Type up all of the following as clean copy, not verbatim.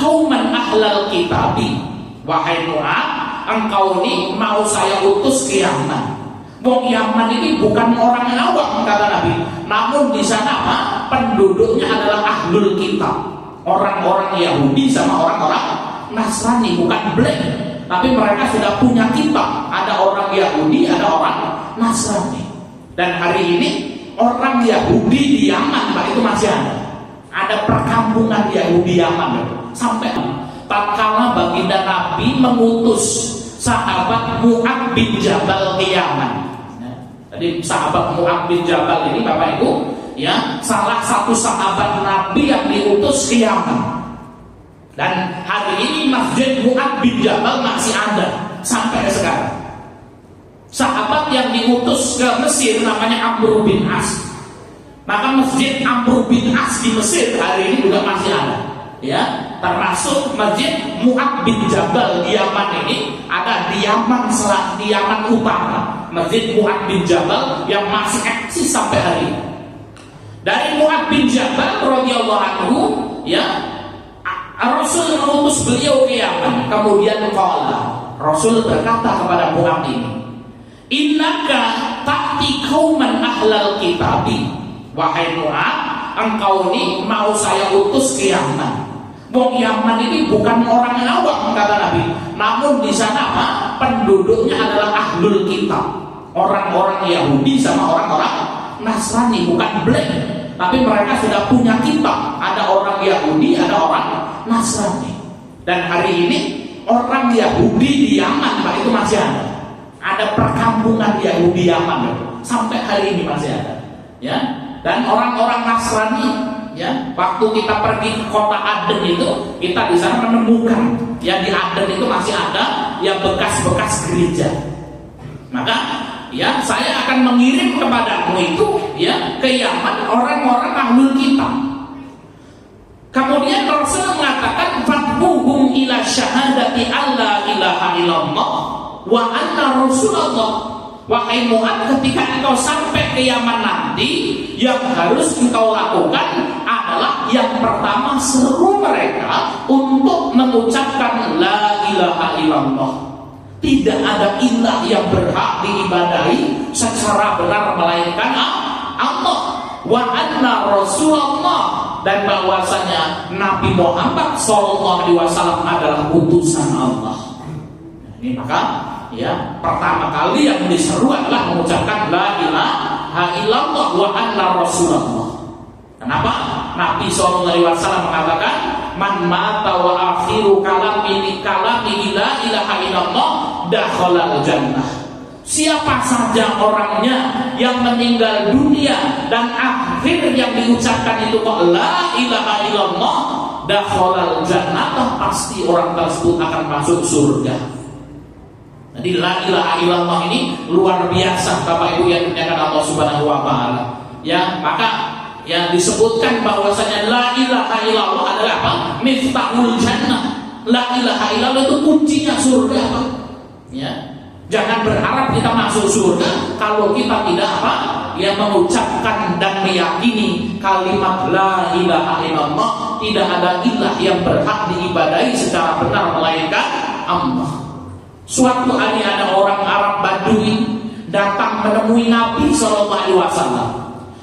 qauman ahlal kitabi, wahai Mu'ad, engkau ini mau saya utus ke Yaman. Wong Yaman ini bukan orang awam kata Nabi, namun di sana penduduknya adalah ahlul kitab, orang-orang Yahudi sama orang-orang Nasrani, bukan blank, tapi mereka sudah punya kitab. Ada orang Yahudi, ada orang Nasrani. Dan hari ini orang Yahudi di Yaman Pak itu masih ada. Ada perkampungan Yahudi Yaman sampai tatkala baginda Nabi mengutus sahabat Mu'ad bin Jabal ke Yaman. Jadi sahabat Mu'ad bin Jabal ini Bapak Ibu, ya, salah satu sahabat Nabi yang diutus ke Yaman. Dan hari ini Masjid Mu'ad bin Jabal masih ada sampai sekarang. Sahabat yang diutus ke Mesir namanya Amr bin As. Maka Masjid Amr bin As di Mesir hari ini juga masih ada. Ya, termasuk Masjid Mu'ad bin Jabal di Yaman ini ada di Yaman di Yaman Utara. Masjid Mu'ad bin Jabal yang masih eksis sampai hari ini. Dari Mu'ad bin Jabal radhiyallahu anhu, ya, Rasul mengutus beliau ke Yaman. Kemudian Rasul berkata kepada Mu'ad ini, innaka ta'ti qauman ahlal kitabi, wahai Mu'ad, engkau ini mau saya utus ke Yaman. Wong Yaman ini bukan orang awam kata Nabi, namun di sana penduduknya adalah ahlul kitab, orang-orang Yahudi sama orang-orang Nasrani, bukan blank, tapi mereka sudah punya kitab. Ada orang Yahudi, ada orang Nasrani. Dan hari ini orang Yahudi di Yaman Pak itu masih ada. Ada perkampungan Yahudi Yaman sampai hari ini masih ada. Ya. Dan orang-orang Nasrani, ya, waktu kita pergi ke kota Aden itu, kita di sana menemukan, ya, di Aden itu masih ada yang bekas-bekas gereja. Maka, ya, saya akan mengirim kepadamu itu, ya, ke Yaman orang-orang ahlul kitab. Kemudian Rasul mengatakan, fatbuhum ila syahadati alla ilaha illallah wa anna Rasulullah. Wahai Mu'ad, ketika engkau sampai ke Yaman nanti, yang harus engkau lakukan adalah yang pertama, seru mereka untuk mengucapkan la ilaha illallah. Tidak ada ilah yang berhak diibadahi secara benar melainkan Allah. Wa anna Rasulullah, dan bahwasanya Nabi Muhammad SAW adalah utusan Allah. Ini maka, ya, pertama kali yang diseru adalah mengucapkan la ilaha illallah wa anna Rasulullah. Kenapa? Nabi SAW mengatakan, man mata wa akhiru kalami la ilaha illallah dakhalal jannah. Siapa saja orangnya yang meninggal dunia dan akhir yang diucapkan itu kok la ilaha illallah dakhalal jannah, pasti orang tersebut akan masuk surga. Jadi la ilaha illallah ini luar biasa Bapak Ibu yang dimuliakan Allah Subhanahu wa taala. Ya, maka yang disebutkan bahwasanya la ilaha illallah adalah apa? Miftahul jannah. La ilaha illallah itu kuncinya surga, Pak. Ya. Jangan berharap kita masuk surga kalau kita tidak apa? Ya, mengucapkan dan meyakini kalimat la ilaha illallah, tidak ada ilah yang berhak diibadahi secara benar melainkan Allah. Suatu hari ada orang Arab Badui datang menemui Nabi SAW.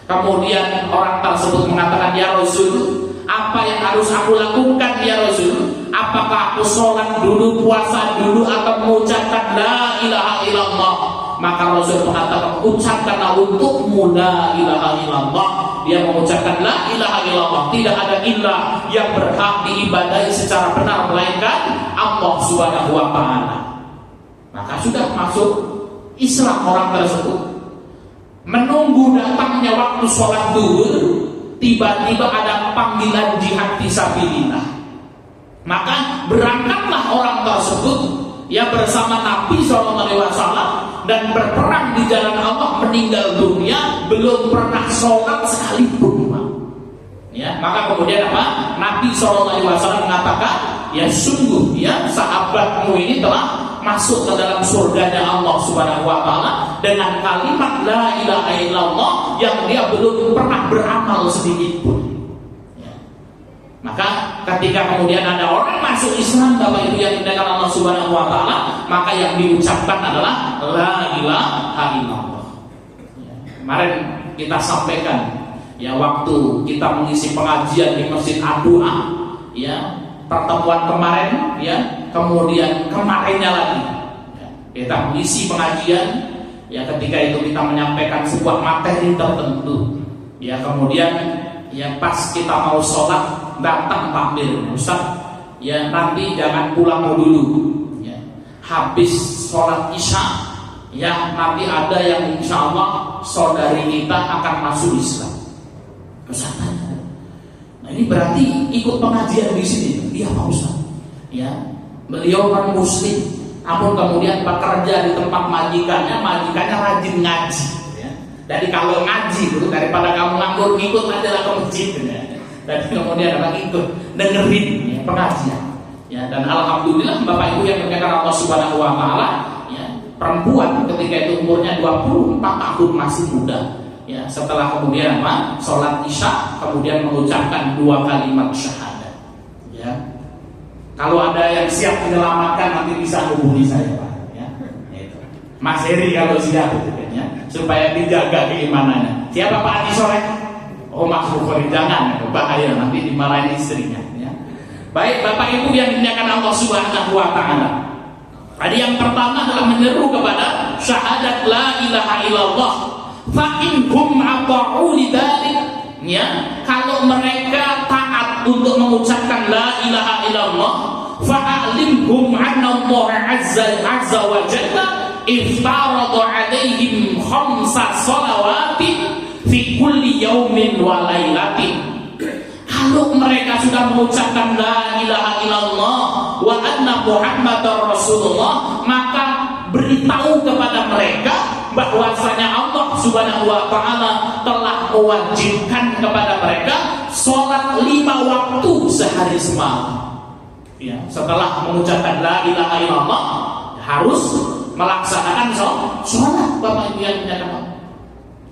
Kemudian orang tersebut mengatakan, ya Rasul, apa yang harus aku lakukan ya Rasul? Apakah aku sholat dulu, puasa dulu, atau mengucapkan la ilaha illallah? Maka Rasul mengatakan, ucapkanlah untukmu la ilaha illallah. Dia mengucapkan la ilaha illallah, tidak ada ilah yang berhak diibadahi secara benar melainkan Allah Subhanahu wa taala. Maka sudah masuk Islam orang tersebut. Menunggu datangnya waktu sholat zuhur, tiba-tiba ada panggilan jihad fisabilillah. Maka berangkatlah orang tersebut, ya, bersama Nabi SAW dan berperang di jalan Allah, meninggal dunia belum pernah sholat sekalipun. Ya, maka kemudian apa? Nabi SAW mengatakan, ya sungguh, ya, sahabatmu ini telah masuk ke dalam surganya Allah Subhanahu wa taala dengan kalimat la ilaha illallah yang dia belum pernah beramal sedikit pun. Ya. Maka ketika kemudian ada orang masuk Islam, Bapak Ibu yang dimuliakan Allah Subhanahu wa taala, maka yang diucapkan adalah la ilaha illallah. Kemarin kita sampaikan ya, waktu kita mengisi pengajian di Masjid Ad-Du'a ya, pertemuan kemarin ya, kemudian kemarinnya lagi ya, kita mengisi pengajian ya, ketika itu kita menyampaikan sebuah materi tertentu ya, kemudian ya pas kita mau sholat datang takbir, Ustaz ya, nanti jangan pulang dulu ya, habis sholat isya ya, nanti ada yang insya Allah saudari kita akan masuk Islam. Ustaz, nah ini berarti ikut pengajian di sini? Iya Pak Ustaz ya, beliau kan muslim, namun kemudian bekerja di tempat majikannya rajin ngaji ya. Jadi kalau ngaji itu daripada kamu nganggur, ngikut aja lah ke masjid ya. Dan kemudian apa, ikut dengerin ya, pengajian ya. Dan alhamdulillah Bapak Ibu yang dimuliakan Allah Subhanahu wa taala ya, perempuan ketika itu umurnya 24 tahun, masih muda ya, setelah kemudian apa, sholat isya kemudian mengucapkan 2 kalimat syahadat ya. Kalau ada yang siap menyelamatkan nanti bisa hubungi saya Pak ya. Itu Mas Heri kalau siap ya, supaya dijaga keimanannya. Siapa Pak Adi Soleh? Oh Mas Bukhari, jangan, bahaya nanti dimarahin istrinya ya. Baik Bapak Ibu yang dimuliakan Allah Subhanahu wa taala, tadi yang pertama adalah menyeru kepada syahadat la ilaha illallah. Fa in hum ata'u lidzalik ya, kalau mereka taat untuk mengucapkan la ilaha illallah, fa'alimhum anna Allah azza wa jalla iftarada alaihim khamsa salawatin fi kulli yaumin wa lailatin. Kalau mereka sudah mengucapkan la ilaha illallah wa anna Muhammadar Rasulullah, maka beritahu kepada mereka bahwasanya Allah Subhanahu wa taala telah mewajibkan kepada mereka sholat 5 waktu sehari semalam. Ya, setelah mengucapkan la ilaha illallah harus melaksanakan sholat. Bapak Ibu yang dimuliakan,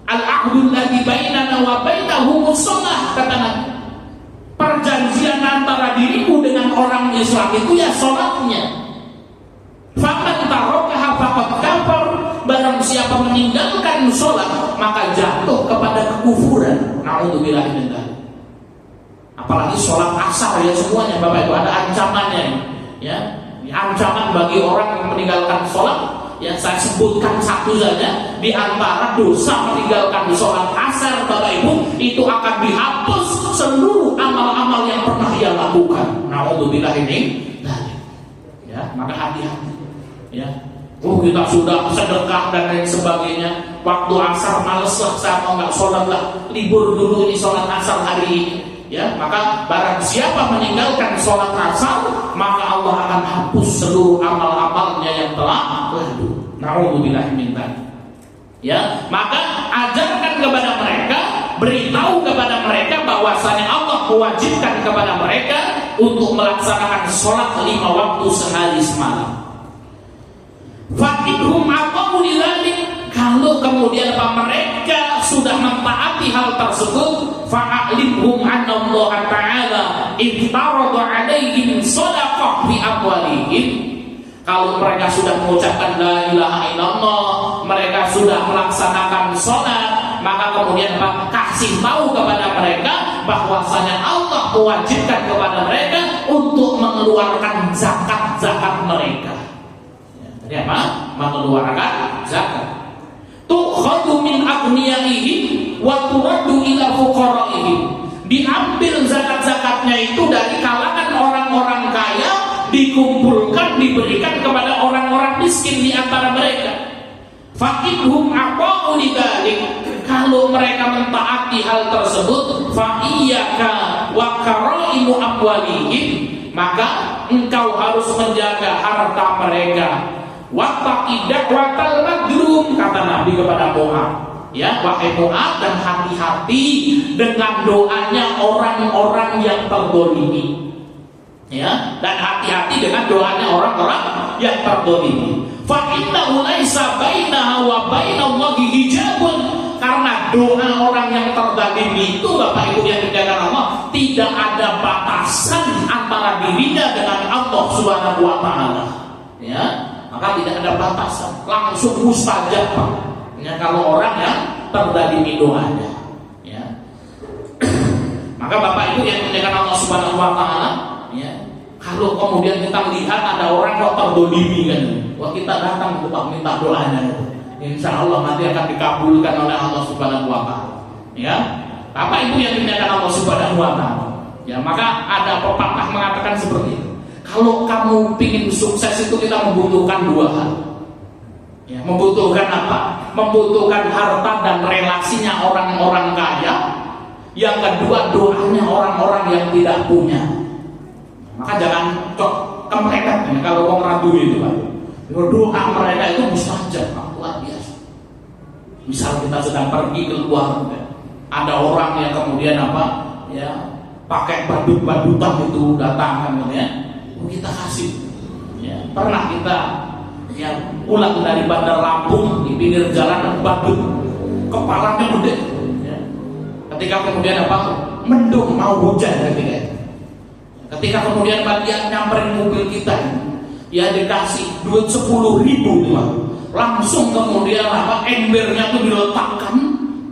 al-ahdul ladzi bainana wa bainahumus shalah, kata Nabi. Perjanjian antara diriku dengan orang Islam itu ya sholatnya. Faman tarakaha faqad kafar, barang siapa meninggalkan sholat maka jatuh kepada kekufuran. Na'udzubillah min dzalik. Apalagi sholat asar ya, semuanya Bapak Ibu ada ancamannya ya. Ancaman bagi orang yang meninggalkan sholat ya, saya sebutkan satu saja. Di antara dosa meninggalkan sholat asar Bapak Ibu, itu akan dihapus seluruh amal-amal yang pernah ia lakukan. Na'udzubillah min dzalik ya, maka hati-hati ya. Kita sudah sedekah dan lain sebagainya, waktu asar males lah, saya mau nggak sholat lah, libur dulu ini sholat asar hari ini ya. Maka barang siapa meninggalkan sholat asar, maka Allah akan hapus seluruh amal-amalnya yang telah lalu. Na'udzubillah min dzalik ya. Maka ajarkan kepada mereka, beritahu kepada mereka bahwasanya Allah mewajibkan kepada mereka untuk melaksanakan sholat 5 waktu sehari semalam. Fa'idhum aqamu lidzalik, kalau kemudian mereka sudah mentaati hal tersebut, fa'alimhum anna Allah ta'ala iftarada 'alaihim shadaqah fi amwalihim. Kalau mereka sudah mengucapkan la ilaha illallah, mereka sudah melaksanakan sholat, maka kemudian kasih tahu kepada mereka bahwasanya Allah mewajibkan kepada mereka untuk mengeluarkan zakat-zakat mereka. Ya, apa? Mengeluarkan zakat. Tukhadu min aghniyaihim wa turaddu ila fuqaraihim. Diambil zakat-zakatnya itu dari kalangan orang-orang kaya, dikumpulkan, diberikan kepada orang-orang miskin di antara mereka. Fa'idhum aqa'u lidzalik, kalau mereka mentaati hal tersebut, fa iyyaka wa karaimu amwalihim, maka engkau harus menjaga harta mereka. Wattaqi da'watal madlum, kata Nabi kepada Mu'adz ya, wahai Mu'adz, dan hati-hati dengan doanya orang-orang yang terzalimi ya, dan hati-hati dengan doanya orang-orang yang terzalimi. Fa innahu laisa bainaha wa bainallahi hijabun Karena doa orang yang terzalimi itu Bapak Ibu yang dimuliakan Allah, tidak ada batasan antara dirinya dengan Allah Subhanahu wa taala. Ya, maka tidak ada batasan, langsung mustajab Pak. Ya, kalau orang yang terzalimi doanya. Ya. Maka Bapak Ibu yang dimuliakan Allah Subhanahu wa taala, ya, kalau kemudian kita melihat ada orang kok terzalimi kan, wah kita datang untuk minta doanya, insya Allah nanti akan dikabulkan oleh Allah Subhanahu wa taala. Ya, Bapak Ibu yang dimuliakan Allah Subhanahu wa taala. Ya, maka ada pepatah mengatakan seperti itu. Kalau kamu ingin sukses itu kita membutuhkan dua hal. Ya, membutuhkan apa? Membutuhkan harta dan relasinya orang-orang kaya. Yang kedua, doanya orang-orang yang tidak punya. Maka jangan ke mereka ya, kalau orang ragu itu Pak. Doa mereka itu mustajab, luar biasa. Misal kita sedang pergi keluar, ada orang yang kemudian apa? Ya, pakai badut-badutan itu datang kan ya. Kita kasih. Ya, pernah kita ya pulang dari Bandar Lampung di pinggir jalan badut, kepalanya gede. Ya. Ketika kemudian apa? Mendung mau hujan ketika itu. Ketika kemudian bagian nyamperin mobil kita, ya dikasih duit 10.000 langsung kemudian apa? Embernya itu diletakkan,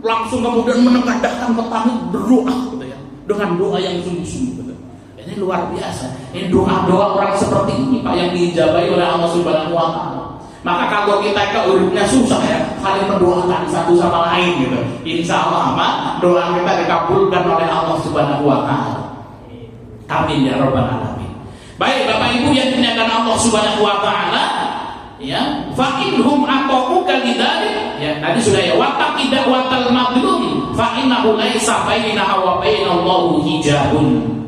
langsung kemudian menengadahkan ke tangan berdoa, gitu ya, dengan doa yang sungguh-sungguh. Ini luar biasa. Ini doa-doa orang seperti ini Pak yang diijabahi oleh Allah Subhanahu wa taala. Maka kalau kita keuripnya susah ya, saling mendoakan satu sama lain gitu. Insya Allah Pak, doa kita dikabulkan oleh Allah Subhanahu wa taala. Amin ya rabbal alamin. Baik Bapak Ibu yang dimuliakan Allah Subhanahu wa taala, ya, fa inhum aqauka lidzalik. Ya, tadi sudah ya, wa taqidawatal madlum fa innahu laisa bainahu wa bainallahi hijabun.